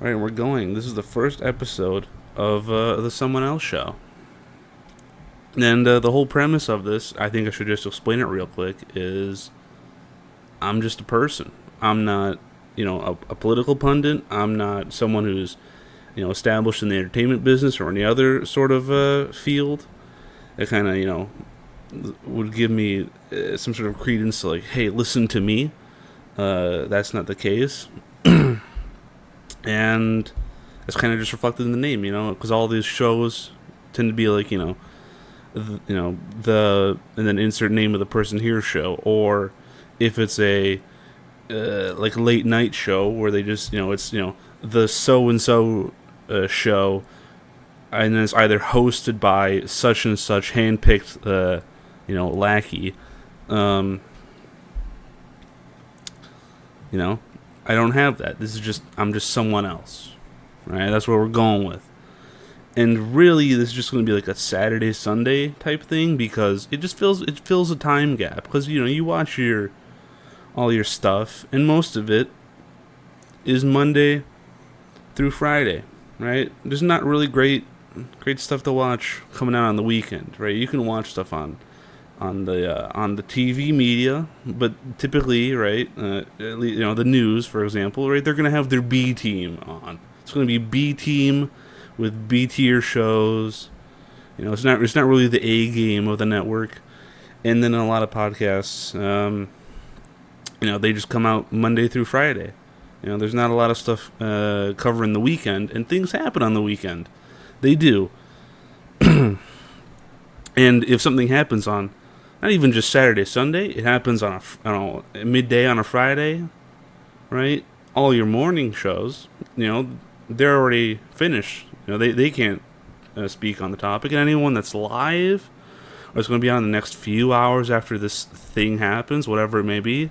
All right, we're going. This is the first episode of the Someone Else show. And the whole premise of this, I think I should just explain it real quick, is I'm just a person. I'm not, a political pundit. I'm not someone who's, established in the entertainment business or any other sort of field that kind of, would give me some sort of credence to, like, hey, listen to me. That's not the case. And it's kind of just reflected in the name, because all these shows tend to be like, and then insert name of the person here show, or if it's a like late night show where they just, it's the so and so show, and then it's either hosted by such and such handpicked lackey. I don't have that. I'm just someone else, right? That's what we're going with. And really, this is just going to be like a Saturday, Sunday type thing, because it fills a time gap. Because, you watch all your stuff, and most of it is Monday through Friday, right? There's not really great stuff to watch coming out on the weekend, right? You can watch stuff on the TV media, but typically, right, the news, for example, right, they're going to have their B team on. It's going to be B team with B tier shows. It's not really the A game of the network. And then a lot of podcasts, they just come out Monday through Friday. There's not a lot of stuff covering the weekend, and things happen on the weekend. They do. And if something happens on not even just Saturday, Sunday, it happens on a midday on a Friday, right? All your morning shows, they're already finished. They can't speak on the topic. And anyone that's live or is going to be on the next few hours after this thing happens, whatever it may be,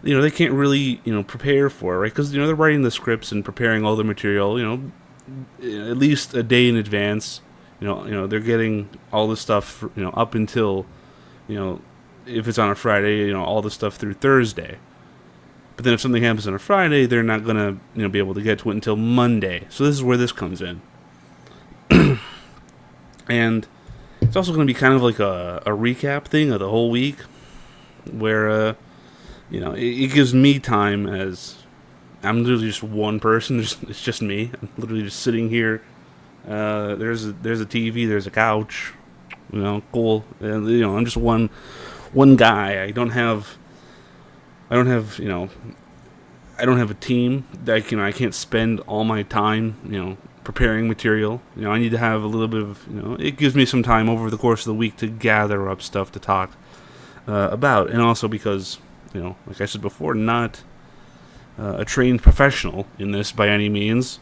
they can't really, prepare for it, right? Because, they're writing the scripts and preparing all the material, at least a day in advance. They're getting all the stuff, up until, if it's on a Friday, all the stuff through Thursday. But then if something happens on a Friday, they're not going to, be able to get to it until Monday. So this is where this comes in. And it's also going to be kind of like a recap thing of the whole week, where, it gives me time, as I'm literally just one person. It's just me. I'm literally just sitting here. There's a TV, there's a couch, cool. I'm just one guy. I don't have a team. I can't spend all my time, preparing material. I need to have a little bit of, it gives me some time over the course of the week to gather up stuff to talk about. And also because, like I said before, not a trained professional in this by any means.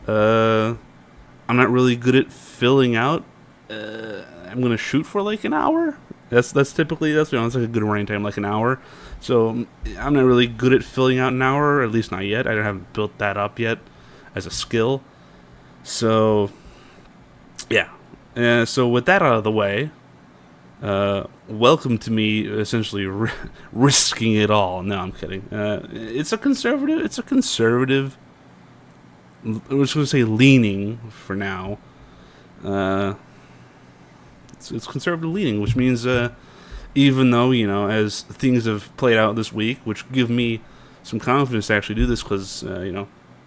I'm not really good at filling out. I'm gonna shoot for like an hour. That's typically that's like a good running time, like an hour. So I'm not really good at filling out an hour, at least not yet. I haven't built that up yet as a skill. So yeah. So with that out of the way, welcome to me essentially risking it all. No, I'm kidding. It's a conservative. I was going to say leaning for now. It's conservative leaning, which means even though, as things have played out this week, which give me some confidence to actually do this, because,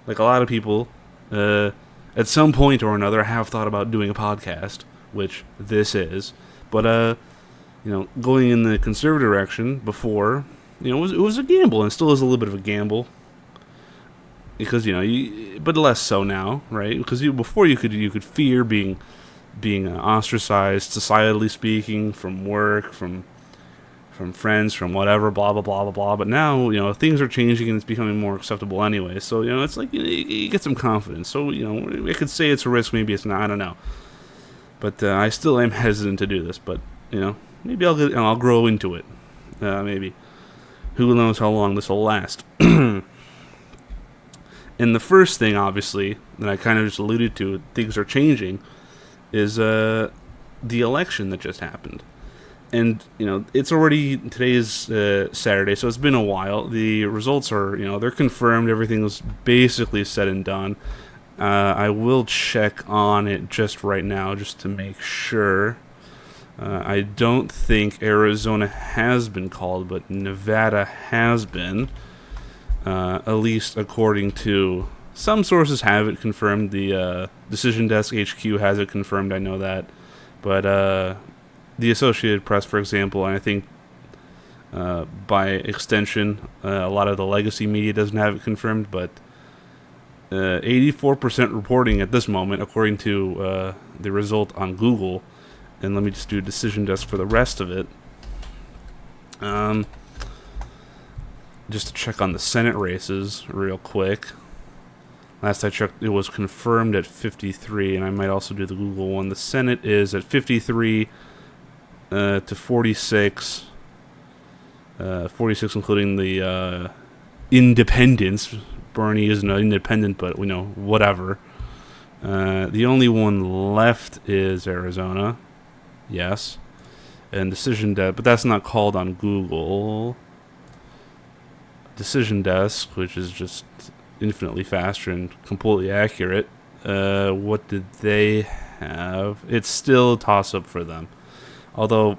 like a lot of people, at some point or another have thought about doing a podcast, which this is. But, going in the conservative direction before, it was a gamble, and it still is a little bit of a gamble. Because but less so now, right? Because before you could fear being ostracized, societally speaking, from work, from friends, from whatever, blah blah blah blah blah. But now things are changing and it's becoming more acceptable anyway. So it's like you get some confidence. So I could say it's a risk, maybe it's not. I don't know. But I still am hesitant to do this. But maybe I'll grow into it. Maybe who knows how long this will last. And the first thing, obviously, that I kind of just alluded to, things are changing, is the election that just happened. And it's already, today is Saturday, so it's been a while. The results are, they're confirmed. Everything is basically said and done. I will check on it just right now, just to make sure. I don't think Arizona has been called, but Nevada has been. At least according to some sources, have it confirmed. The Decision Desk HQ has it confirmed. I know that, but the Associated Press, for example, and I think by extension, a lot of the legacy media doesn't have it confirmed, but 84% reporting at this moment, according to the result on Google. And let me just do Decision Desk for the rest of it. Just to check on the Senate races real quick. Last I checked, it was confirmed at 53, and I might also do the Google one. The Senate is at 53 to 46. 46 including the independents. Bernie isn't an independent, but whatever. The only one left is Arizona. Yes. And Decision Desk, but that's not called on Google. Decision Desk, which is just infinitely faster and completely accurate. What did they have? It's still a toss-up for them. Although,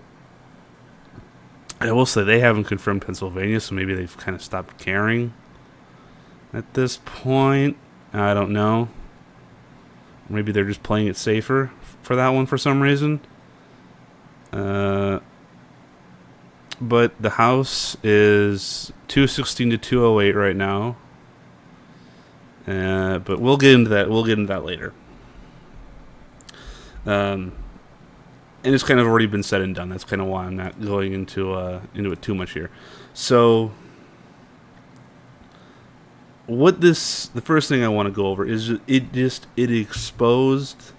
I will say they haven't confirmed Pennsylvania, so maybe they've kind of stopped caring at this point. I don't know. Maybe they're just playing it safer for that one for some reason. But the House is 216 to 208 right now. But we'll get into that. We'll get into that later. And it's kind of already been said and done. That's kind of why I'm not going into it too much here. So, the first thing I want to go over is it exposed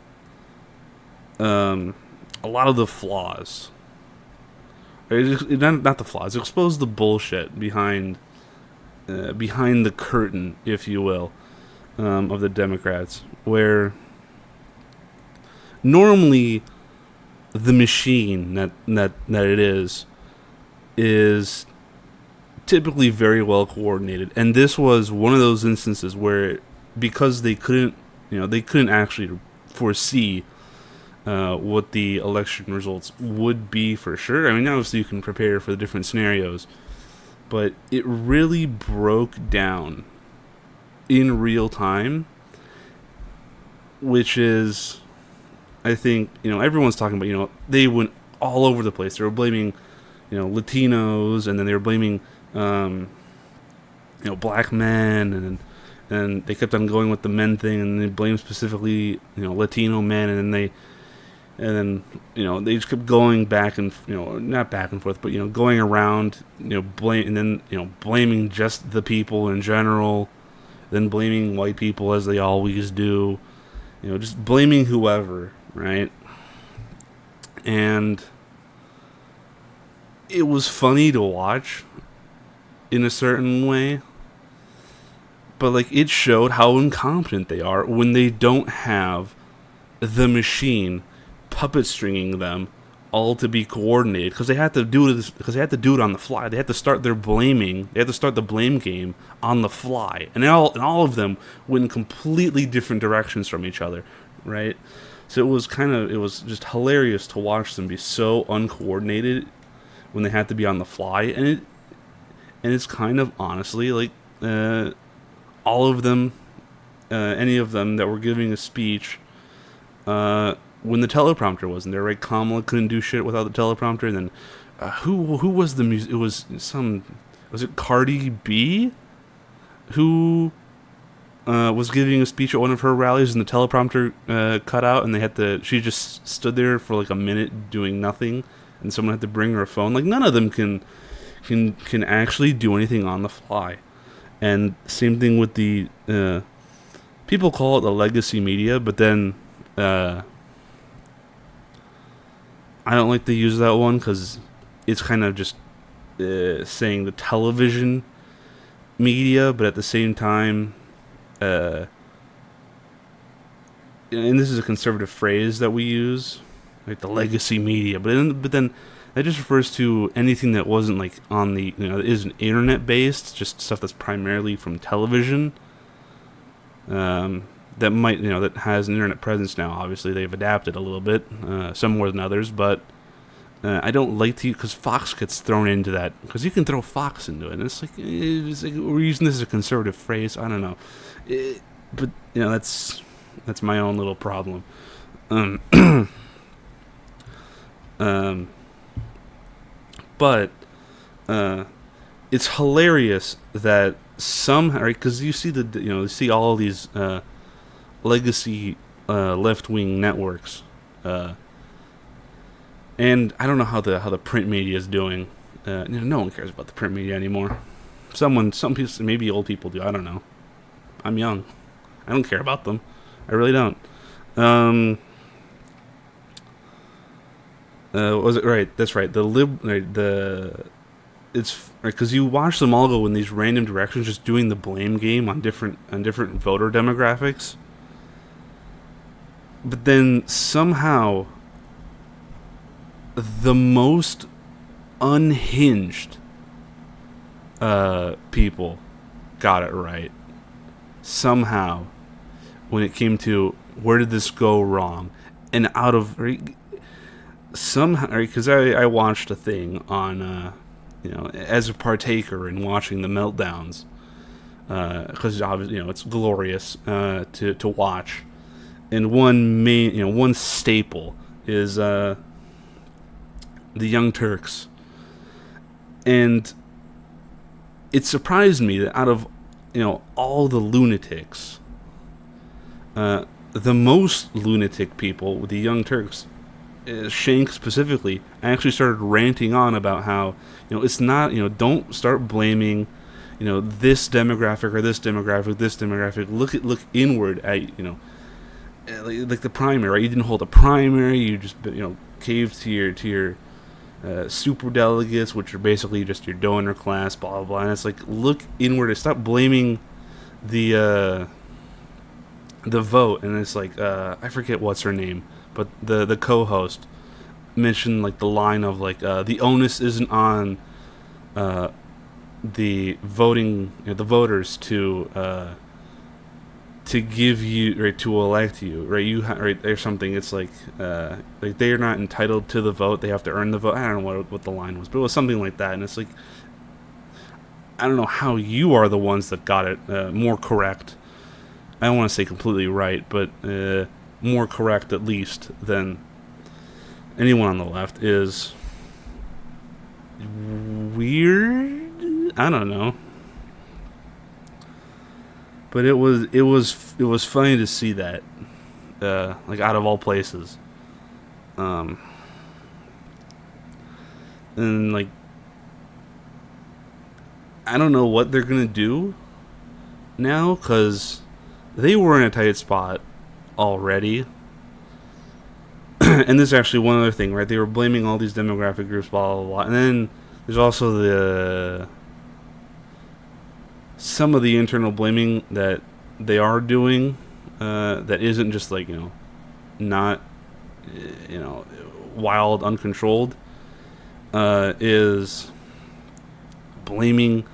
a lot of the flaws. Not the flaws. It exposed the bullshit behind the curtain, if you will, of the Democrats, where normally the machine that it is typically very well coordinated, and this was one of those instances where, because they couldn't actually foresee what the election results would be for sure. I mean, obviously you can prepare for the different scenarios, but it really broke down in real time, which is, I think, everyone's talking about, they went all over the place. They were blaming, Latinos, and then they were blaming, black men, and they kept on going with the men thing, and they blamed specifically, Latino men, and then they just kept going back and, not back and forth, but, going around, blaming just the people in general, then blaming white people as they always do, just blaming whoever, right? And it was funny to watch in a certain way, but, it showed how incompetent they are when they don't have the machine puppet stringing them all to be coordinated, because they had to do it on the fly. They had to start the blame game on the fly, and all of them went in completely different directions from each other, right? So it was just hilarious to watch them be so uncoordinated when they had to be on the fly, and it's kind of honestly all of them, any of them that were giving a speech, when the teleprompter wasn't there, right? Kamala couldn't do shit without the teleprompter, and then who was the music? It was it Cardi B who was giving a speech at one of her rallies, and the teleprompter cut out, and she just stood there for a minute doing nothing, and someone had to bring her a phone. None of them can actually do anything on the fly. And same thing with the people call it the legacy media, but then I don't like to use that one because it's kind of just saying the television media, but at the same time, and this is a conservative phrase that we use, the legacy media, but then That just refers to anything that wasn't like on the, that isn't internet based, just stuff that's primarily from television. That might, that has an internet presence now. Obviously, they've adapted a little bit, some more than others, but I don't like to, because Fox gets thrown into that, because you can throw Fox into it, and it's like we're using this as a conservative phrase. I don't know, but that's my own little problem. But it's hilarious that somehow, right? Because you see you see all these legacy left-wing networks, and I don't know how the print media is doing. No one cares about the print media anymore. Some people, maybe old people do. I don't know. I'm young. I don't care about them. I really don't. Was it right? That's right. It's right because you watch them all go in these random directions, just doing the blame game on different voter demographics. But then somehow, the most unhinged people got it right. Somehow, when it came to where did this go wrong, and out of somehow, because I watched a thing on, as a partaker in watching the meltdowns, because obviously, it's glorious to watch, and one staple is the Young Turks, and it surprised me that out of all the lunatics, the most lunatic people with the Young Turks, Shank specifically, actually started ranting on about how it's not, don't start blaming this demographic or this demographic. Look inward at like the primary, right? You didn't hold a primary, you just caved to your super delegates, which are basically just your donor class, blah blah blah. And it's like, look inward and stop blaming the vote. And it's like, I forget what's her name, but the co-host mentioned like the line of like, the onus isn't on the voting, the voters to give you, right, to elect you, right? Right, or something. It's like they are not entitled to the vote; they have to earn the vote. I don't know what the line was, but it was something like that. And it's like, I don't know how you are the ones that got it more correct. I don't want to say completely right, but more correct at least than anyone on the left is weird. I don't know. But it was funny to see that, like out of all places, and like I don't know what they're gonna do now, because they were in a tight spot already. And this is actually one other thing, right? They were blaming all these demographic groups, blah blah blah, and then there's also some of the internal blaming that they are doing, that isn't just like, not, wild, uncontrolled, is blaming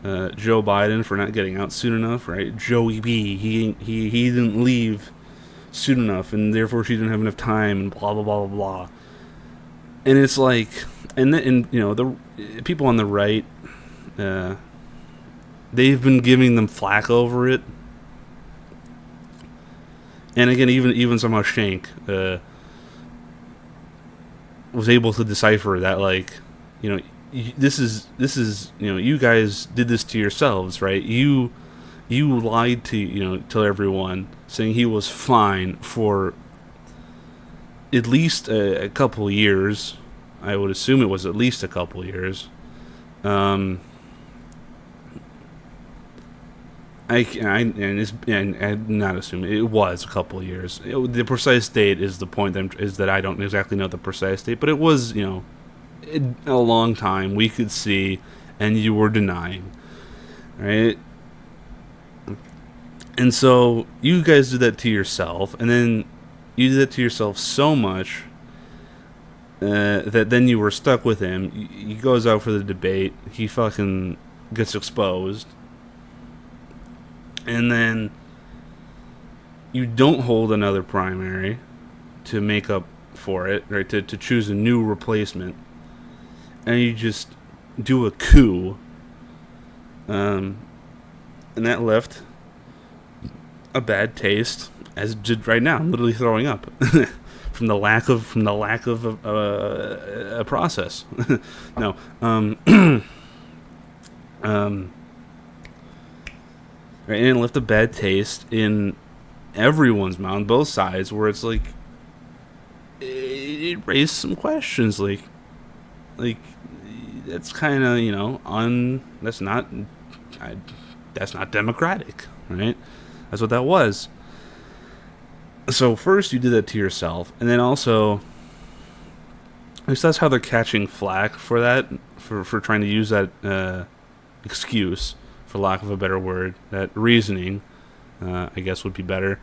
Joe Biden for not getting out soon enough, right? Joey B, he didn't leave soon enough, and therefore she didn't have enough time, and blah blah blah blah blah. And it's like, and the people on the right, they've been giving them flack over it. And again, even somehow Shank was able to decipher that, like, this is you guys did this to yourselves, right? You lied to everyone, saying he was fine for at least a couple years. I would assume it was at least a couple years. I'm not assuming it was a couple of years. The precise date is the point. Is that I don't exactly know the precise date, but it was a long time. We could see, and you were denying, right? And so you guys did that to yourself, and then you did that to yourself so much that then you were stuck with him. He goes out for the debate. He fucking gets exposed. And then you don't hold another primary to make up for it, right? To choose a new replacement. And you just do a coup. And that left a bad taste, as did right now. I'm literally throwing up. From the lack of a process. No. Right, and it left a bad taste in everyone's mouth, both sides, where it's like it raised some questions, like that's kind of that's not democratic, right? That's what that was. So first you did that to yourself, and then also, at least that's how they're catching flack for that, for trying to use that excuse, for lack of a better word, that reasoning, I guess would be better.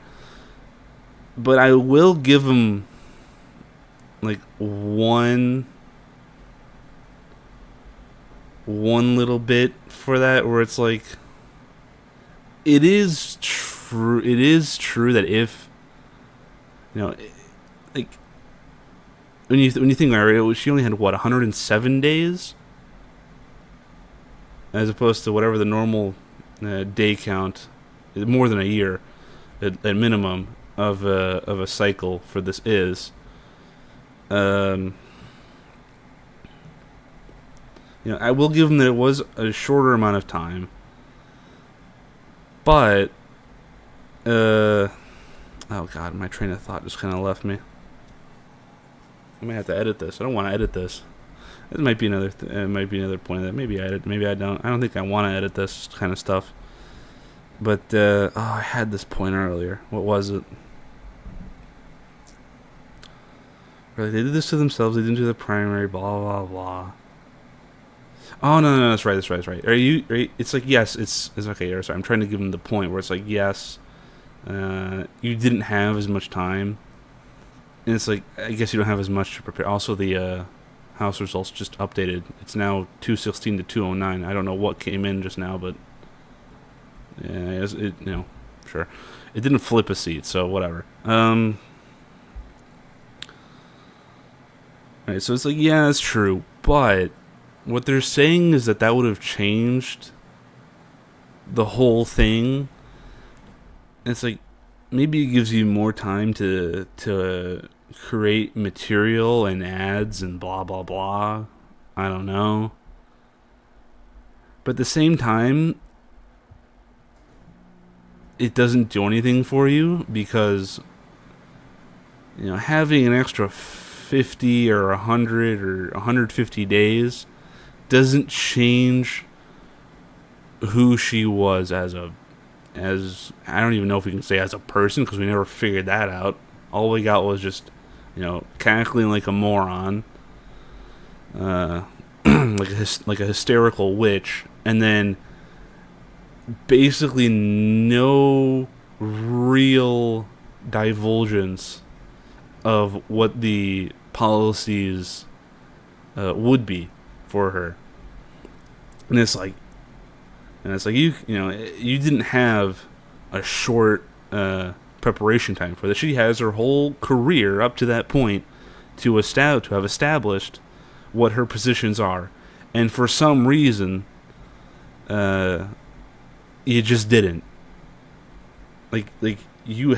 But I will give them like one little bit for that, where it's like, it is true that if like when you think about it, she only had 107 days, as opposed to whatever the normal day count, more than a year at minimum of a cycle for this is. I will give them that it was a shorter amount of time, but oh god, my train of thought just kind of left me. I might have to edit this. I don't want to edit this. It might be another point that maybe I edit, maybe I don't. I don't think I want to edit this kind of stuff. But I had this point earlier. What was it? They did this to themselves. They didn't do the primary. Blah blah blah. Oh no, that's right. Are you? It's like, yes. It's okay. Sorry, I'm trying to give them the point where it's like, yes. You didn't have as much time, and it's like, I guess you don't have as much to prepare. Also, the House results just updated. It's now 216 to 209. I don't know what came in just now, but yeah, sure, it didn't flip a seat, so whatever. Right, so it's like, yeah, that's true, but what they're saying is that would have changed the whole thing. It's like, maybe it gives you more time to create material and ads and blah blah blah. I don't know. But at the same time, it doesn't do anything for you, because having an extra 50 or 100 or 150 days doesn't change who she was as I don't even know if we can say as a person, because we never figured that out. All we got was just cackling like a moron, like a hysterical witch, and then basically no real divulgence of what the policies would be for her. And it's like you didn't have a short preparation time for this. She has her whole career up to that point to have established what her positions are, and for some reason, you just didn't. Like she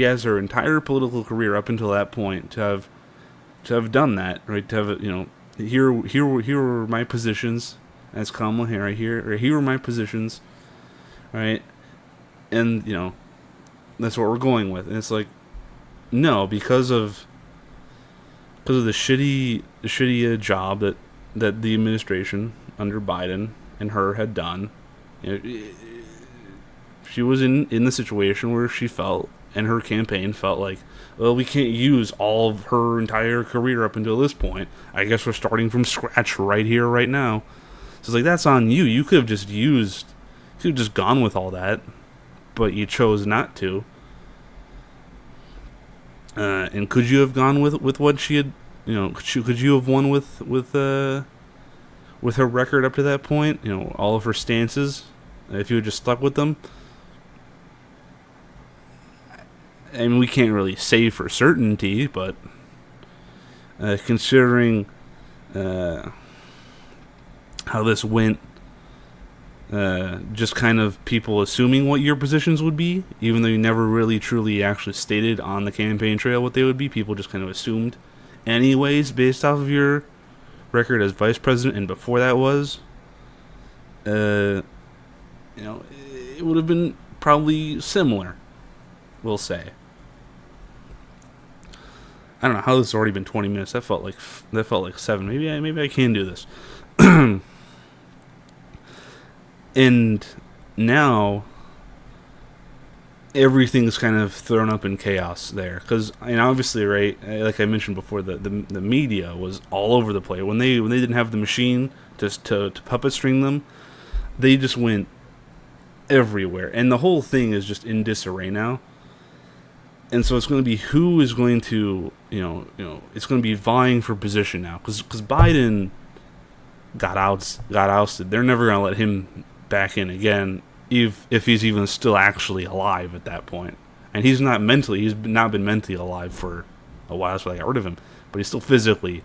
has her entire political career up until that point to have done that, right? To have here were my positions as Kamala Harris. Here were my positions, right? And that's what we're going with. And it's like, no, because of the shitty job that the administration under Biden and her had done, she was in the situation where she felt, and her campaign felt like, well, we can't use all of her entire career up until this point. I guess we're starting from scratch right here, right now. So it's like, that's on you. You could have just gone with all that, but you chose not to. And could you have gone with what she had could you have won with her record up to that point? All of her stances, if you had just stuck with them. I mean, we can't really say for certainty, but considering how this went, just kind of people assuming what your positions would be, even though you never really truly actually stated on the campaign trail what they would be. People just kind of assumed anyways based off of your record as vice president, and before that was, it would have been probably similar, we'll say. I don't know how this has already been 20 minutes. That felt like 7. Maybe I can do this. And now everything's kind of thrown up in chaos there, because obviously, right, like I mentioned before, the media was all over the place when they didn't have the machine to puppet string them. They just went everywhere, and the whole thing is just in disarray now. And so it's going to be who is going to, it's going to be vying for position now, because Biden got ousted. They're never going to let him back in again, if he's even still actually alive at that point. And he's not been mentally alive for a while, that's why they got rid of him. But he's still physically,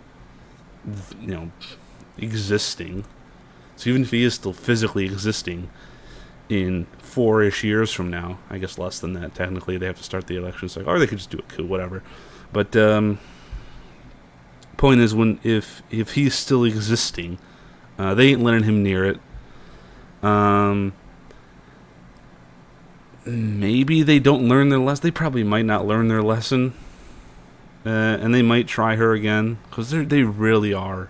existing. So even if he is still physically existing, in 4-ish years from now, I guess less than that, technically, they have to start the elections, or they could just do a coup, whatever. But point is, if he's still existing, they ain't letting him near it. Maybe they don't learn their lesson. They probably might not learn their lesson, and they might try her again, because they really are.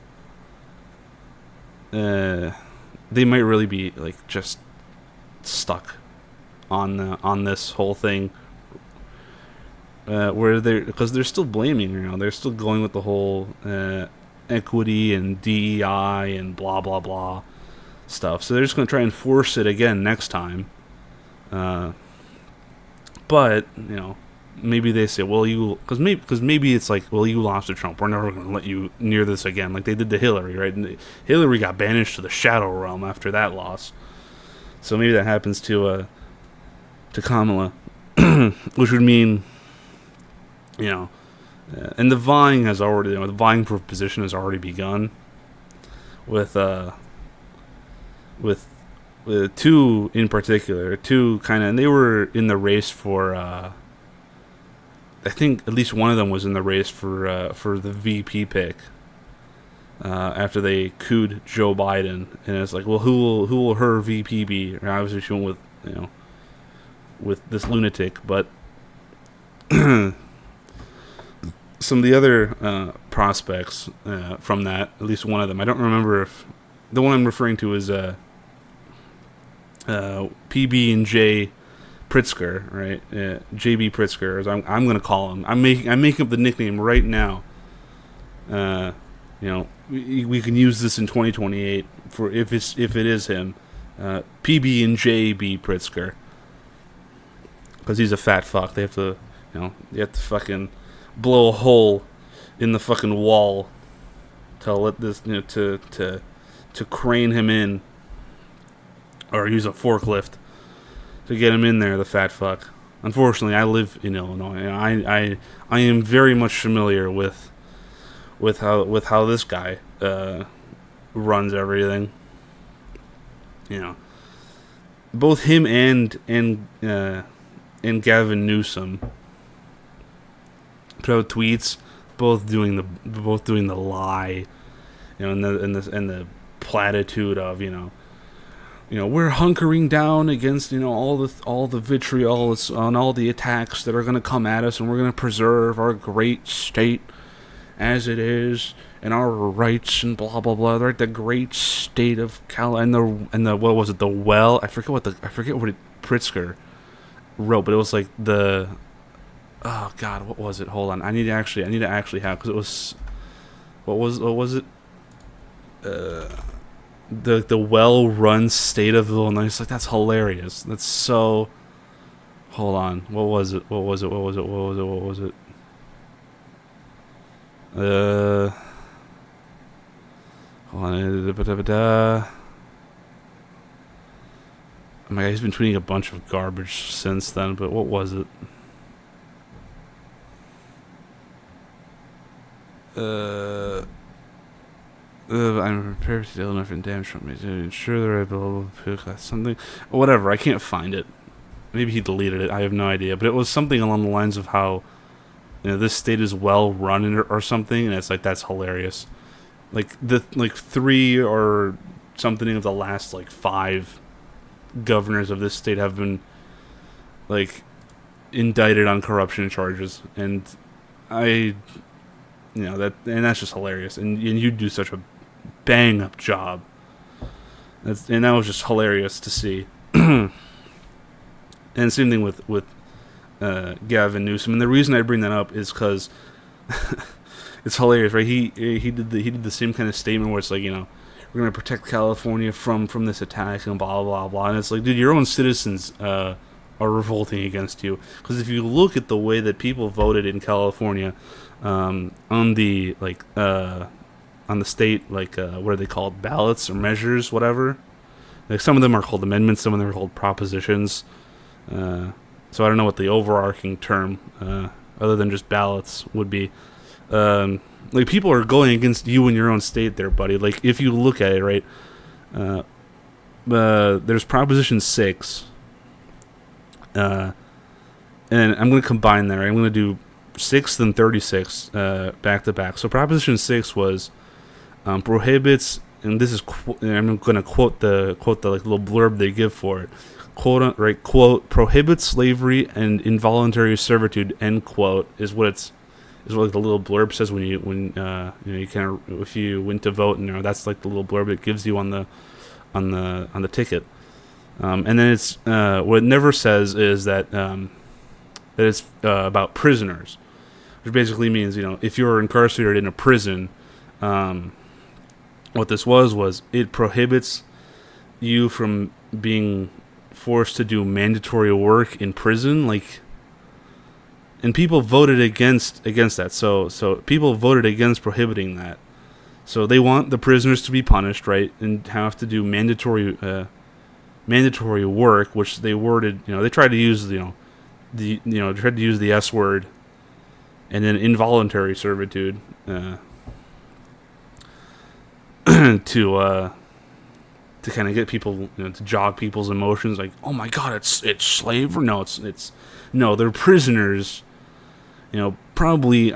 They might really be just stuck on this whole thing, because they're still blaming, they're still going with the whole equity and DEI and blah blah blah stuff. So they're just going to try and force it again next time. But maybe they say, well, because maybe it's like, well, you lost to Trump, we're never going to let you near this again, like they did to Hillary, right? And Hillary got banished to the shadow realm after that loss. So maybe that happens to Kamala, which would mean, and the vying for position has already begun, with two in particular, and they were in the race for, I think at least one of them was in the race for the VP pick. After they cooed Joe Biden, and it's like, well, who will her VP be? And obviously she went with this lunatic, but some of the other prospects from that, at least one of them, I don't remember if the one I'm referring to is PB and J Pritzker, right? JB Pritzker, as I'm going to call him. I'm making up the nickname right now. We can use this in 2028 for if it is him, PB and JB Pritzker, because he's a fat fuck. They have to, you have to fucking blow a hole in the fucking wall to let this, to crane him in, or use a forklift to get him in there. The fat fuck. Unfortunately, I live in Illinois. I am very much familiar with how this guy runs everything. Both him and Gavin Newsom put out tweets, both doing the lie, and the platitude of we're hunkering down against all the vitriol on all the attacks that are going to come at us, and we're going to preserve our great state as it is, and our rights, and blah blah blah. Right, the great state of Cal, and the what was it? The well. I forget what Pritzker wrote, but it was like the. Oh God, what was it? Hold on, I need to actually have, because it was. What was it? The well-run state of Illinois. It's like, that's hilarious. That's so. Hold on, what was it? Hold on. Oh my God, he's been tweeting a bunch of garbage since then, but what was it? I'm prepared to deal enough in damage from me to ensure they're able to something. Whatever, I can't find it. Maybe he deleted it, I have no idea. But it was something along the lines of how, this state is well run or something, and it's like, that's hilarious. Like, 3 or something of the last, 5 governors of this state have been, indicted on corruption charges. And that's just hilarious. And you do such a bang up job. And that was just hilarious to see. And same thing with Gavin Newsom. And the reason I bring that up is because it's hilarious, right? He did the same kind of statement where it's like, we're gonna protect California from this attack and blah blah blah. And it's like, dude, your own citizens are revolting against you. Because if you look at the way that people voted in California, on the state, what are they called, ballots or measures, whatever. Like, some of them are called amendments, some of them are called propositions. So I don't know what the overarching term, other than just ballots, would be. People are going against you in your own state there, buddy. Like, if you look at it, right, there's Proposition 6, and I'm going to combine there. I'm going to do 6th and 36 back to back. So Proposition 6 was prohibits, and this is I'm going to quote the little blurb they give for it. Quote, prohibits slavery and involuntary servitude, end quote, is what the little blurb says when you kind of, if you went to vote, and that's like the little blurb it gives you on the ticket. And then it's what it never says is that it's about prisoners, which basically means, if you're incarcerated in a prison, what this was it prohibits you from being forced to do mandatory work in prison, and people voted against that. So people voted against prohibiting that. So they want the prisoners to be punished, right, and have to do mandatory work, which they worded, they tried to use the S word, and then involuntary servitude to kind of get people, to jog people's emotions, like, oh my God, it's slavery. No, they're prisoners. Probably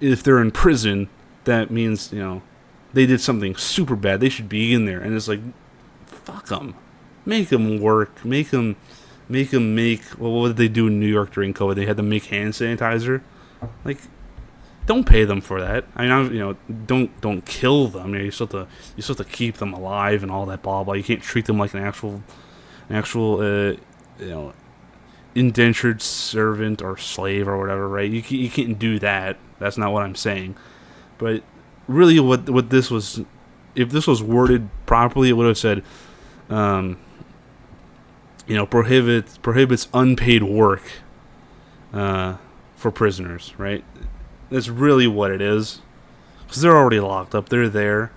if they're in prison, that means, they did something super bad. They should be in there. And it's like, fuck them. Make them work. Make them make, well, what did they do in New York during COVID? They had to make hand sanitizer. Like, don't pay them for that. I mean, don't kill them. You still have to keep them alive and all that blah blah. You can't treat them like an actual indentured servant or slave or whatever, right? You can't do that. That's not what I'm saying. But really, what this was, if this was worded properly, it would have said, prohibits unpaid work for prisoners, right? That's really what it is, because they're already locked up. They're there.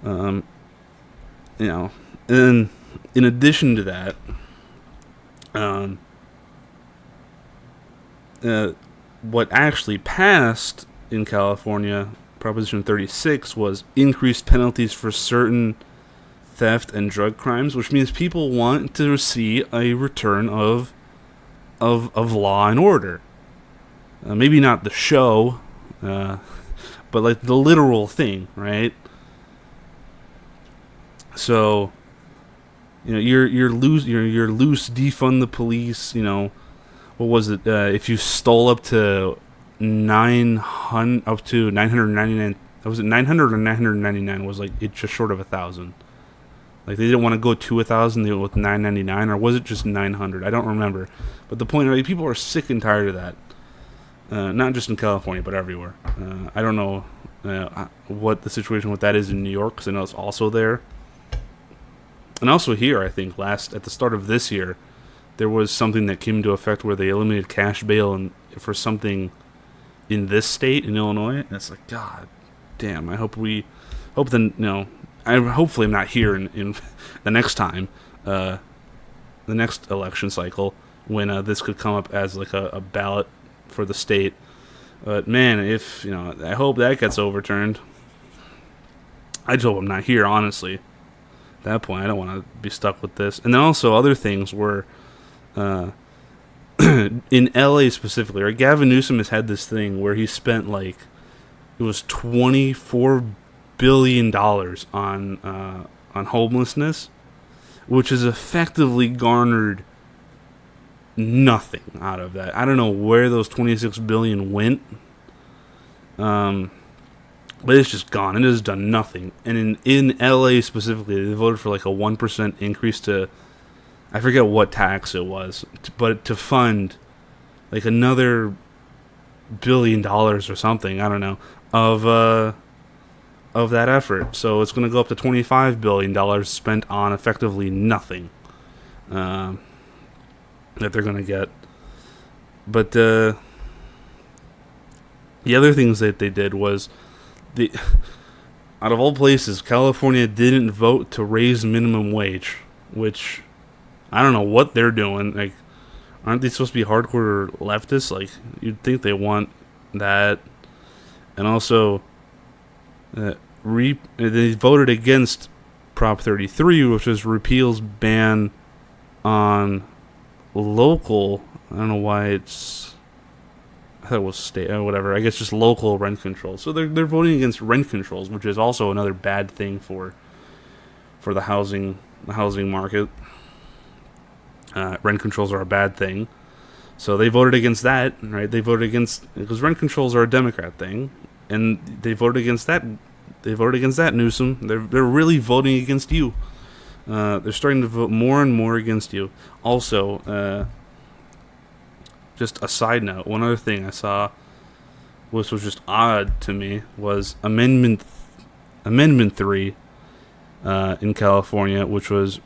And in addition to that, what actually passed in California, Proposition 36, was increased penalties for certain theft and drug crimes, which means people want to see a return of law and order. Maybe not the show, but like the literal thing, right? So, you're loose defund the police. What was it? If you stole up to 999, was it 900 or 999? Was like it's just short of 1,000. Like, they didn't want to go to 1,000, they went with 999, or was it just 900? I don't remember. But the point is, people are sick and tired of that. Not just in California, but everywhere. I don't know what the situation with that is in New York, because I know it's also there. And also here, I think, at the start of this year, there was something that came into effect where they eliminated cash bail and for something in this state, in Illinois. And it's like, God damn, I hope hopefully I'm not here in the next time, the next election cycle, when this could come up as like a ballot for the state. But man, if, I hope that gets overturned. I just hope I'm not here, honestly. At that point, I don't want to be stuck with this. And then also other things were, in LA specifically, right? Gavin Newsom has had this thing where he spent it was $24 billion on homelessness, which has effectively garnered nothing out of that. I don't know where those $26 billion went, but it's just gone. It has done nothing. And in LA specifically, they voted for like a 1% increase to, I forget what tax it was, but to fund like another $1 billion or something, I don't know, of that effort. So it's going to go up to $25 billion spent on effectively nothing that they're going to get. But the other things that they did was, out of all places, California didn't vote to raise minimum wage, which I don't know what they're doing. Like, aren't they supposed to be hardcore leftists? Like, you'd think they want that. And also, they voted against Prop 33, which was repeal's ban on local. I don't know why it's. I thought it was state, whatever. I guess just local rent control. So they're voting against rent controls, which is also another bad thing for the housing market. Rent controls are a bad thing. So they voted against that, right? They voted against, because rent controls are a Democrat thing, and they voted against that. They voted against that, Newsom. They're really voting against you. They're starting to vote more and more against you. Also, just a side note, one other thing I saw, which was just odd to me, was Amendment 3 in California, which was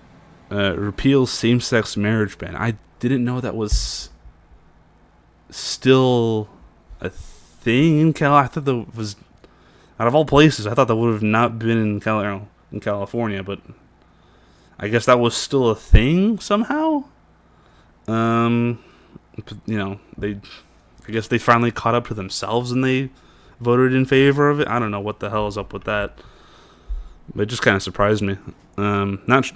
repeal same-sex marriage ban. I didn't know that was still a thing in California. I thought that was, out of all places, I thought that would have not been in California, but I guess that was still a thing somehow. I guess they finally caught up to themselves and they voted in favor of it. I don't know what the hell is up with that, but it just kind of surprised me. Not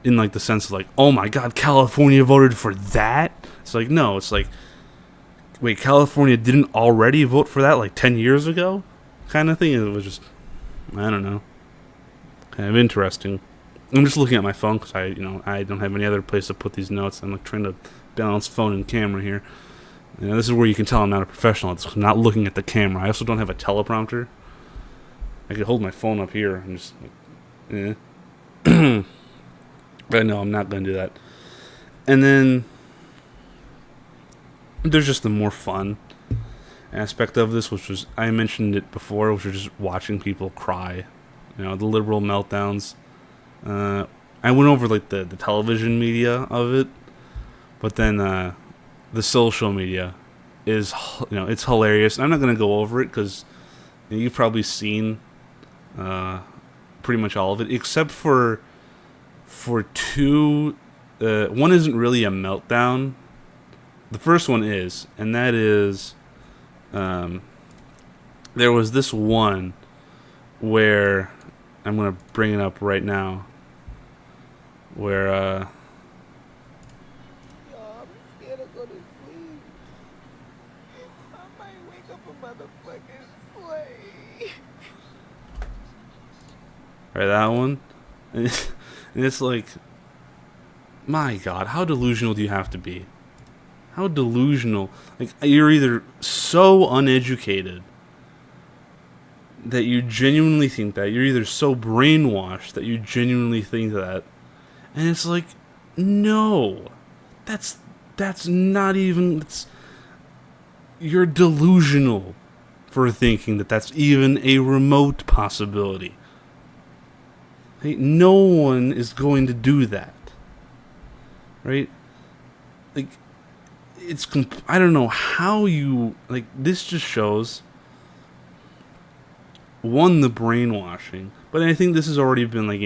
in like the sense of like, oh my God, California voted for that. It's like, no, it's like, wait, California didn't already vote for that like 10 years ago, kind of thing. It was just, I don't know, kind of interesting. I'm just looking at my phone because I don't have any other place to put these notes. I'm like trying to balance phone and camera here. This is where you can tell I'm not a professional. I'm not looking at the camera. I also don't have a teleprompter. I could hold my phone up here and just like, but no, I'm not going to do that. And then there's just the more fun aspect of this, which was, I mentioned it before, which was just watching people cry. The liberal meltdowns. I went over like the television media of it, but then the social media is, it's hilarious. I'm not going to go over it because you've probably seen pretty much all of it, except for two. One isn't really a meltdown. The first one is, and that is, there was this one where, I'm going to bring it up right now, where, I'm scared to go to sleep. I might wake up a motherfucking slave. right, that one, and it's like, my God, how delusional do you have to be? How delusional. Like, you're either so uneducated that you genuinely think that. You're either so brainwashed that you genuinely think that. And it's like, no. That's not even... you're delusional for thinking that that's even a remote possibility. Hey, no one is going to do that. Right? Like, I don't know how you, like, this just shows, one, the brainwashing, but I think this has already been, like,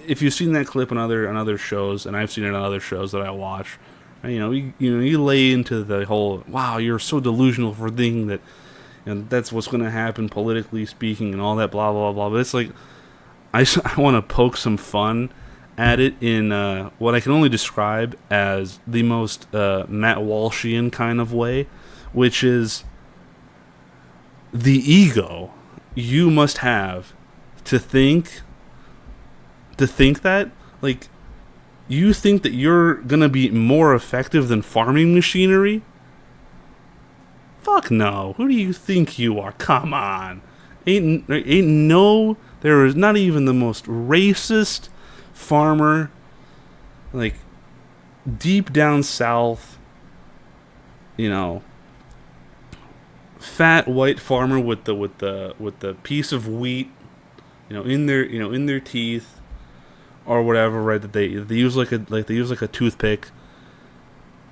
if you've seen that clip on other shows, and I've seen it on other shows that I watch, you lay into the whole, wow, you're so delusional for thinking that, that's what's going to happen politically speaking and all that, blah blah blah. But it's like, I want to poke some fun at it in what I can only describe as the most Matt Walshian kind of way, which is the ego you must have to think that, like, you think that you're gonna be more effective than farming machinery? Fuck no. Who do you think you are? Come on. There is not even the most racist farmer, like, deep down south, fat white farmer with the piece of wheat, in their teeth or whatever, right? That they use like a toothpick,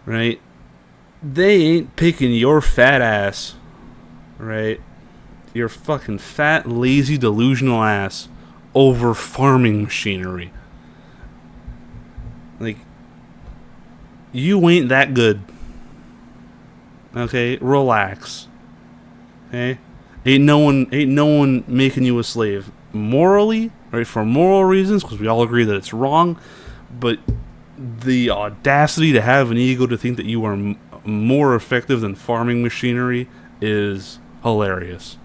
right? They ain't picking your fat ass, right? Your fucking fat, lazy, delusional ass over farming machinery. Like, you ain't that good. Okay, relax. Okay, ain't no one making you a slave morally, right? For moral reasons, because we all agree that it's wrong. But the audacity to have an ego to think that you are more effective than farming machinery is hilarious.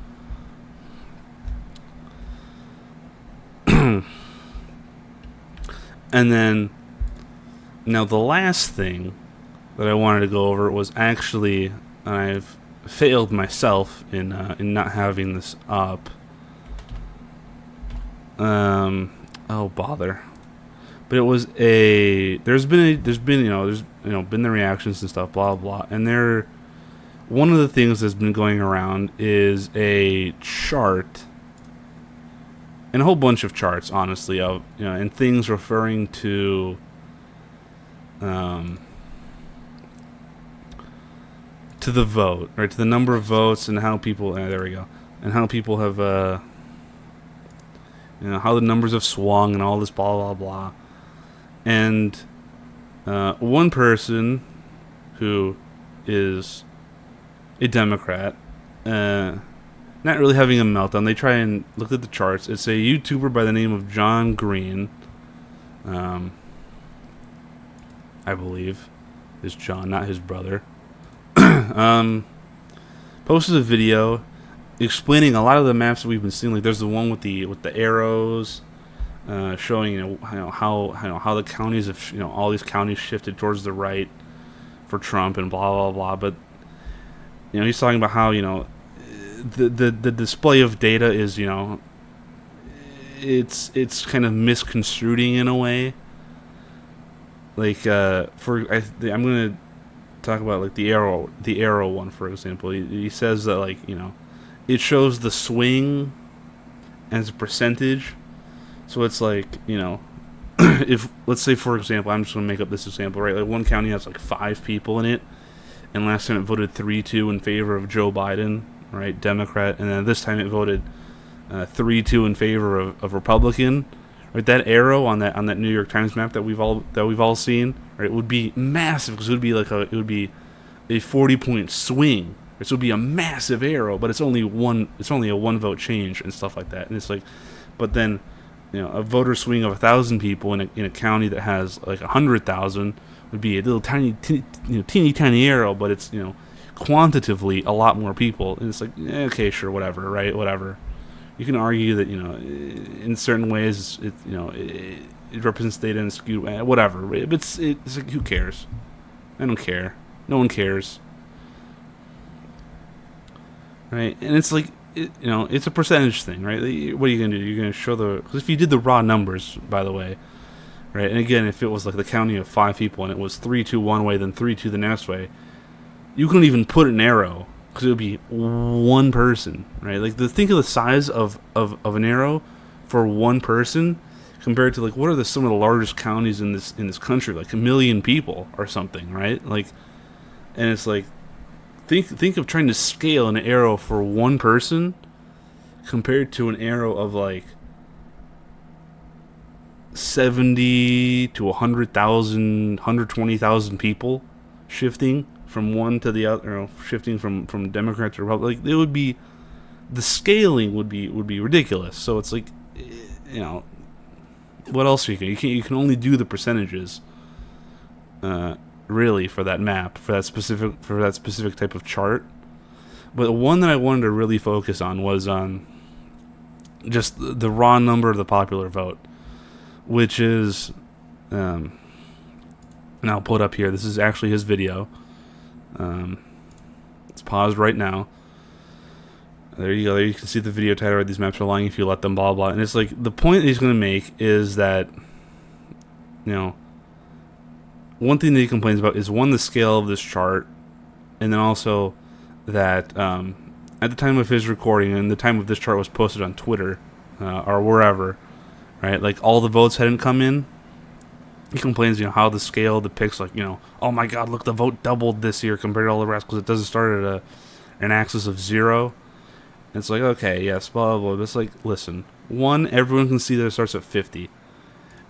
And then, now the last thing that I wanted to go over was actually, I've failed myself in not having this up. Oh bother. But it was there's been the reactions and stuff, blah blah, and one of the things that's been going around is a chart, and a whole bunch of charts, honestly, of and things referring to the vote, right, to the number of votes, and how people there we go, and how people have how the numbers have swung and all this blah blah blah. And one person who is a Democrat, not really having a meltdown, they try and look at the charts. It's a YouTuber by the name of John Green, I believe is John, not his brother. Posted a video explaining a lot of the maps that we've been seeing. Like, there's the one with the arrows, showing how the counties have all these counties shifted towards the right for Trump and blah blah blah. But he's talking about how the display of data is it's kind of misconstruing in a way. Like I'm gonna talk about like the arrow one, for example. He says that, like, it shows the swing as a percentage. So it's like, if, let's say, for example, I'm just going to make up this example, right? Like, one county has like 5 people in it, and last time it voted 3-2 in favor of Joe Biden, right, Democrat, and then this time it voted 3-2 in favor of Republican. Right, that arrow on that New York Times map that we've all seen, right, would be massive, because it would be a 40-point swing. Right, so it would be a massive arrow, but it's only a 1 vote change and stuff like that. And it's like, but then, a voter swing of 1,000 people in a county that has like 100,000 would be a little teeny tiny arrow, but it's quantitatively a lot more people. And it's like, okay, sure, whatever, right, whatever. You can argue that in certain ways it represents data and skewed, whatever. But it's like, who cares? I don't care. No one cares, right? And it's like, it's a percentage thing, right? What are you gonna do? You're gonna show because if you did the raw numbers, by the way, right? And again, if it was like the county of 5 people and it was 3-2 one way, then 3-2 the next way, you couldn't even put an arrow, because it would be one person, right? Like, think of the size of an arrow for one person compared to like what are some of the largest counties in this country, like 1,000,000 people or something, right? Like, and it's like think of trying to scale an arrow for one person compared to an arrow of like 70 to 100,000, 120,000 people shifting from one to the other, shifting from Democrat to Republican. Like, it would be, the scaling would be ridiculous. So it's like, what else are you can only do the percentages, really, for that map, for that specific type of chart. But the one that I wanted to really focus on was on just the raw number of the popular vote, which is, and I'll pull it up here. This is actually his video. It's paused right now. There you go. There you can see the video title. Right? These maps are lying if you let them, blah, blah. And it's like, the point that he's going to make is that, one thing that he complains about is, one, the scale of this chart, and then also that at the time of his recording and the time of this chart was posted on Twitter or wherever, right? Like, all the votes hadn't come in. He complains, how the scale depicts, like, oh my God, look, the vote doubled this year compared to all the rest because it doesn't start at an axis of 0. And it's like, okay, yes, blah, blah, blah. But it's like, listen, one, everyone can see that it starts at 50.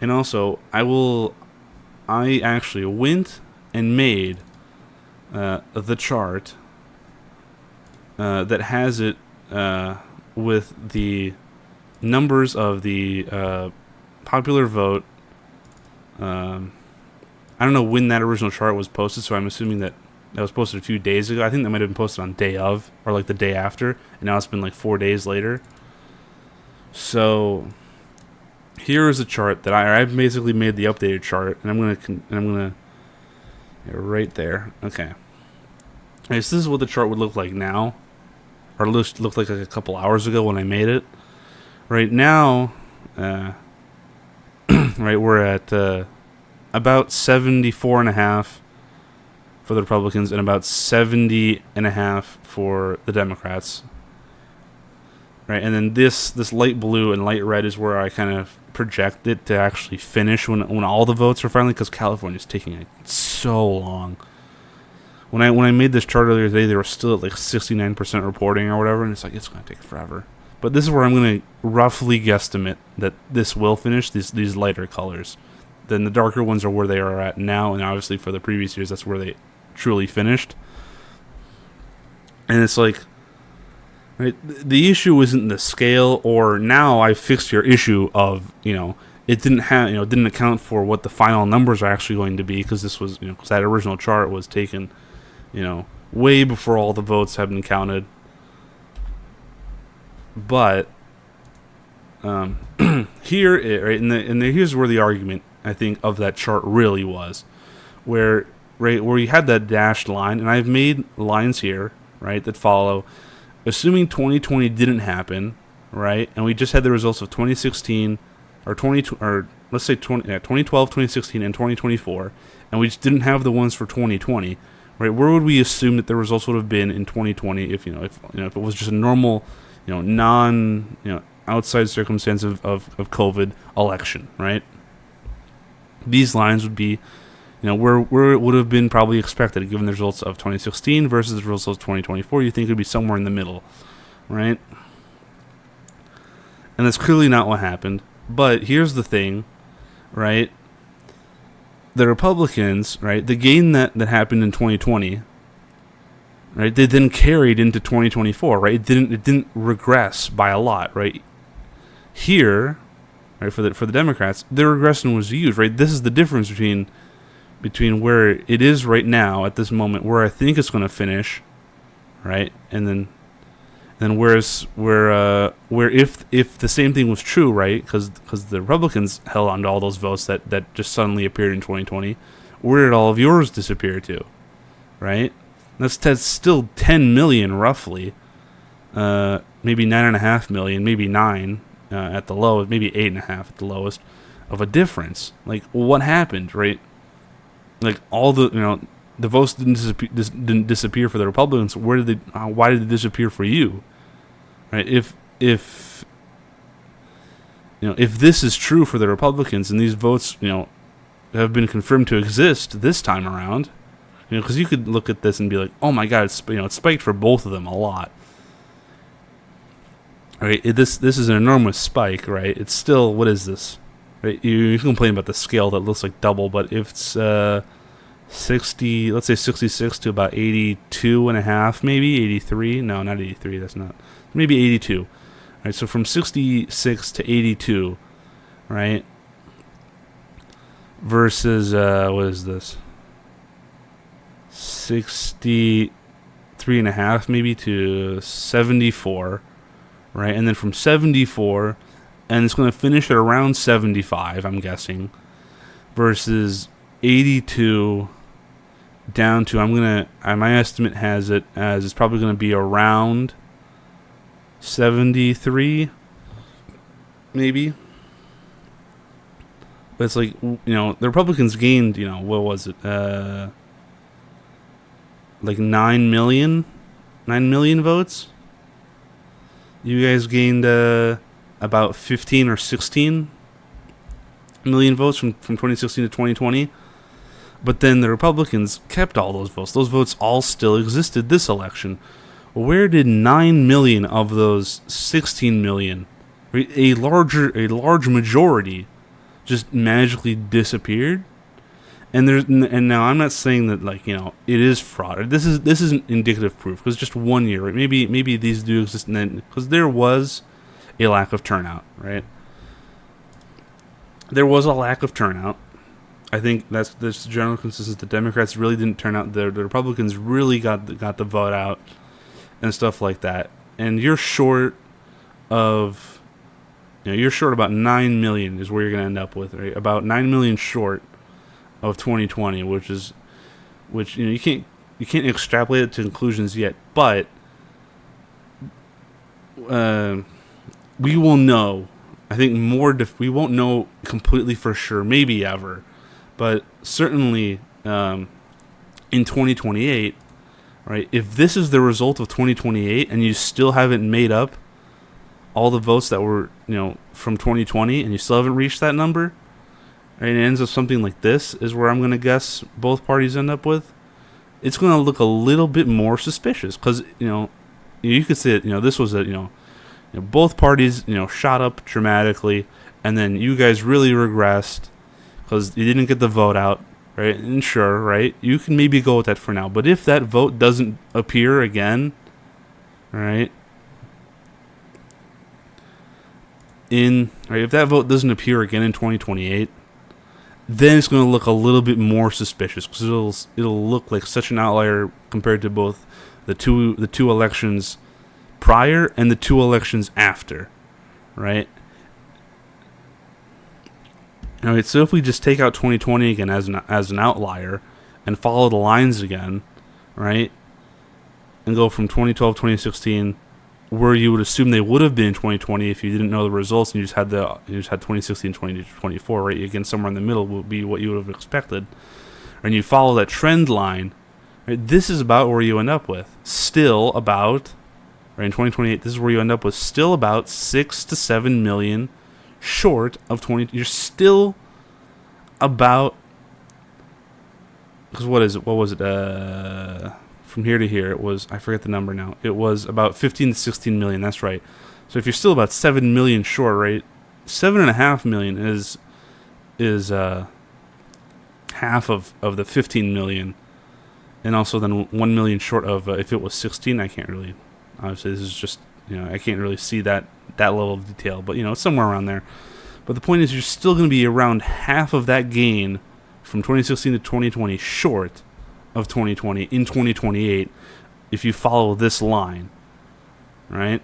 And also, I actually went and made the chart that has it with the numbers of the popular vote. I don't know when that original chart was posted, so I'm assuming that was posted a few days ago. I think that might have been posted on day of, or like the day after, and now it's been like 4 days later. So here is a chart that I've basically made the updated chart, and I'm gonna right there. Okay. Okay, so this is what the chart would look like now, or looked like a couple hours ago when I made it. Right now, right, we're at about 74.5 for the Republicans and about 70.5 for the Democrats. Right, and then this light blue and light red is where I kind of project it to actually finish when all the votes are finally, because California's taking so long. When I made this chart earlier today, they were still at like 69% reporting or whatever, and it's like, it's going to take forever. But this is where I'm going to roughly guesstimate that this will finish, these lighter colors. Then the darker ones are where they are at now, and obviously for the previous years, that's where they truly finished. And it's like, right, the issue isn't the scale, or now I fixed your issue of, it didn't account for what the final numbers are actually going to be, because this was, because that original chart was taken, way before all the votes have been counted. But here's where the argument, I think, of that chart really was, where you had that dashed line, and I've made lines here, right, that follow, assuming 2020 didn't happen, right, and we just had the results of 2016, or let's say 2012, 2016, and 2024, and we just didn't have the ones for 2020, right? Where would we assume that the results would have been in 2020 if it was just a normal, outside circumstance of COVID election, right? These lines would be, where it would have been probably expected given the results of 2016 versus the results of 2024. You think it would be somewhere in the middle, right? And that's clearly not what happened. But here's the thing, right? The Republicans, right, the gain that happened in 2020, right, they then carried into 2024, right? It didn't regress by a lot, right? Here, right, for the Democrats, the regression was huge, right? This is the difference between where it is right now at this moment, where I think it's going to finish, right, and then where if the same thing was true, right, because the Republicans held on to all those votes that just suddenly appeared in 2020, where did all of yours disappear to, right? That's still 10 million roughly, maybe 9.5 million, maybe 9 at the lowest, maybe 8.5 at the lowest of a difference. Like, what happened, right? Like, all the the votes didn't disappear for the Republicans. Why did they disappear for you? Right? If if this is true for the Republicans and these votes, have been confirmed to exist this time around, because you could look at this and be like, oh my God, it's spiked for both of them a lot. Right? This is an enormous spike, right? It's still, what is this? Right? You complain about the scale that looks like double, but if it's 60, let's say 66 to about 82 and a half, maybe 83. No, not 83. That's not. Maybe 82. Right? So from 66 to 82, right? Versus what is this? 63 and a half, maybe, to 74, right? And then from 74, and it's going to finish at around 75, I'm guessing, versus 82 down to, my estimate has it as it's probably going to be around 73, maybe. But it's like, the Republicans gained, what was it? Like 9 million votes. You guys gained about 15 or 16 million votes from 2016 to 2020. But then the Republicans kept all those votes. Those votes all still existed this election. Where did 9 million of those 16 million, a large majority, just magically disappeared? And now I'm not saying that it is fraud. This isn't indicative proof, because just 1 year, right? Maybe these do exist, and then because there was a lack of turnout, right? There was a lack of turnout. I think that's the general consensus. The Democrats really didn't turn out. The Republicans really got the vote out and stuff like that. And you're short of, you're short about 9 million is where you're going to end up with, right? About 9 million short of 2020, which you can't extrapolate it to conclusions yet, but we will know. I think we won't know completely for sure, maybe ever, but certainly in 2028, right? If this is the result of 2028 and you still haven't made up all the votes that were from 2020 and you still haven't reached that number, and it ends up something like this, is where I'm going to guess both parties end up with, it's going to look a little bit more suspicious. Because, you could say that, this was both parties, shot up dramatically, and then you guys really regressed because you didn't get the vote out, right? And sure, right, you can maybe go with that for now. But if that vote doesn't appear again, right, if that vote doesn't appear again in 2028, then it's going to look a little bit more suspicious, because it'll look like such an outlier compared to both the two elections prior and the two elections after, right? All right, so if we just take out 2020 again as an outlier and follow the lines again, right, and go from 2012, 2016, where you would assume they would have been in 2020 if you didn't know the results, and you just had 2016, 2024, right? Again, somewhere in the middle would be what you would have expected, and you follow that trend line, right? This is about where you end up with. Still about, right, in 2028, this is where you end up with still about 6 to 7 million short of 20. You're still about, because what was it? From here to here, it was, I forget the number now. It was about 15 to 16 million. That's right. So if you're still about 7 million short, right? 7.5 million is half of the 15 million, and also then 1 million short of if it was 16. I can't really, obviously this is just, I can't really see that level of detail, but it's somewhere around there. But the point is, you're still going to be around half of that gain from 2016 to 2020 short of 2020 in 2028 if you follow this line, right?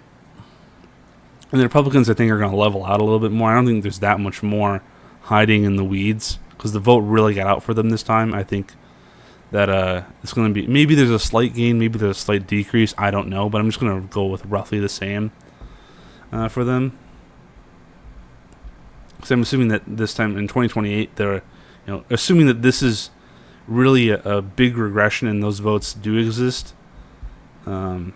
And the Republicans, I think, are going to level out a little bit more. I don't think there's that much more hiding in the weeds, because the vote really got out for them this time. I think that it's going to be, maybe there's a slight gain, maybe there's a slight decrease, I don't know, but I'm just going to go with roughly the same for them. Because I'm assuming that this time in 2028, they're, assuming that this is really a big regression and those votes do exist, following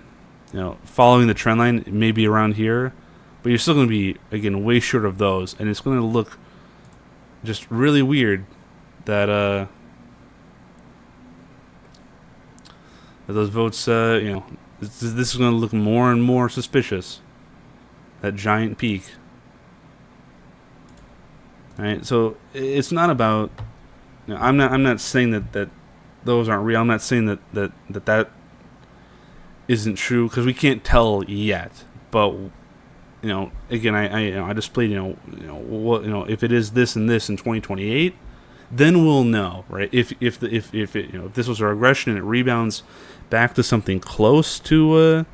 the trend line, maybe around here, but you're still going to be, again, way short of those, and it's going to look just really weird that that those votes, this is going to look more and more suspicious. That giant peak. Right, so it's not about. I'm not saying that those aren't real. I'm not saying that isn't true, because we can't tell yet. But again, I displayed what if it is this and this in 2028, then we'll know, right? If this was a regression and it rebounds back to something close to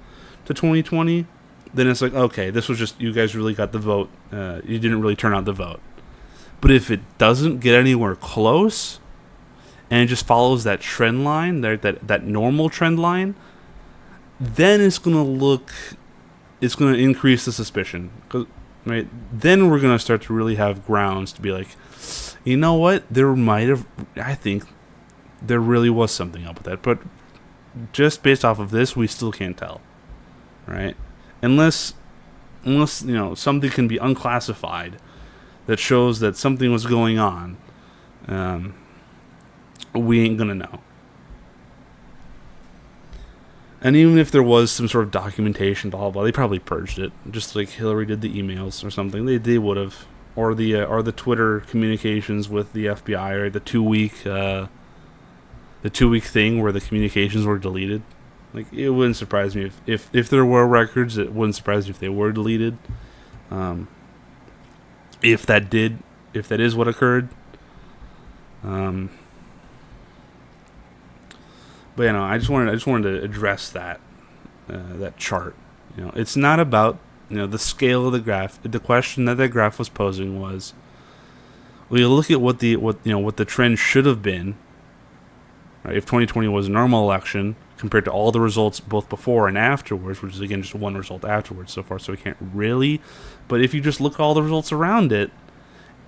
2020, then it's like, okay, this was just, you guys really got the vote. You didn't really turn out the vote. But if it doesn't get anywhere close, and it just follows that trend line, that normal trend line, then it's going to increase the suspicion. Right? Then we're going to start to really have grounds to be like, you know what? I think there really was something up with that. But just based off of this, we still can't tell. Right? Unless something can be unclassified that shows that something was going on, we ain't gonna know. And even if there was some sort of documentation, blah blah blah, they probably purged it, just like Hillary did the emails or something. They would have, or the Twitter communications with the FBI, or the 2 week thing where the communications were deleted. Like, it wouldn't surprise me if there were records. It wouldn't surprise me if they were deleted. If that is what occurred. But I just wanted to address that chart. It's not about the scale of the graph. The question that graph was posing was, well, you look at what the trend should have been. Right? If 2020 was a normal election compared to all the results both before and afterwards, which is again just one result afterwards so far, so we can't really. But if you just look at all the results around it,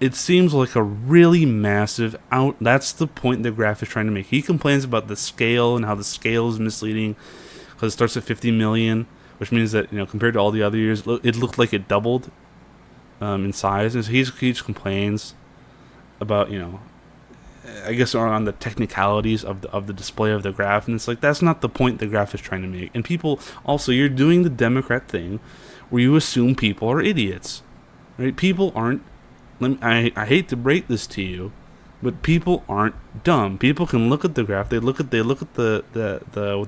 it seems like a really massive out. That's the point the graph is trying to make. He complains about the scale and how the scale is misleading because it starts at 50 million, which means that compared to all the other years, it looked like it doubled in size. And so he complains about I guess on the technicalities of the display of the graph, and it's like, that's not the point the graph is trying to make. And people also, you're doing the Democrat thing where you assume people are idiots, right? People aren't. I hate to break this to you, but people aren't dumb. People can look at the graph. They look at the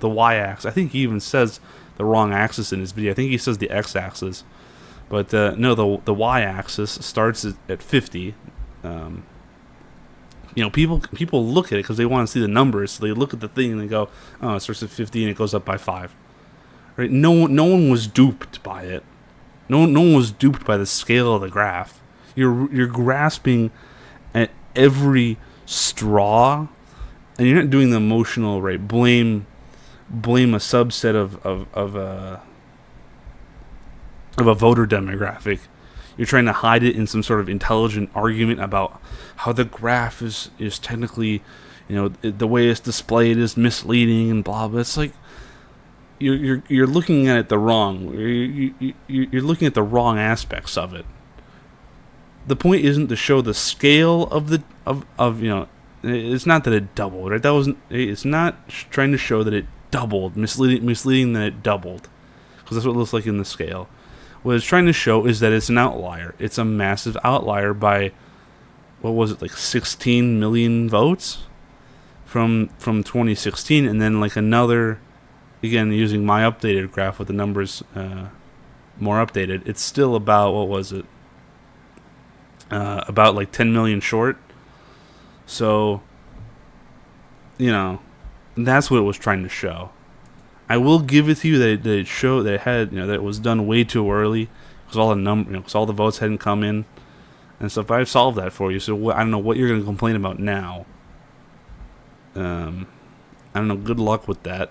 y-axis. I think he even says the wrong axis in his video. I think he says the x-axis, but no, the y-axis starts at 50. People look at it because they want to see the numbers. So they look at the thing and they go, "Oh, it starts at 50 and it goes up by 5." Right? No one was duped by it. No one was duped by the scale of the graph. You're grasping at every straw, and you're not doing the emotional, right? Blame a subset of a voter demographic. You're trying to hide it in some sort of intelligent argument about how the graph is technically, the way it's displayed is misleading and blah blah. It's like you're looking at it the wrong. You're looking at the wrong aspects of it. The point isn't to show the scale of it's not that it doubled, right? It's not trying to show that it doubled, misleading that it doubled, because that's what it looks like in the scale. What it's trying to show is that it's an outlier. It's a massive outlier by, what was it, like 16 million votes from 2016, and then like another, again using my updated graph with the numbers more updated, it's still about, what was it? About like 10 million short. So, that's what it was trying to show. I will give it to you that it showed that it had, that it was done way too early because all the votes hadn't come in and stuff. But I've solved that for you. So I don't know what you're going to complain about now. I don't know. Good luck with that.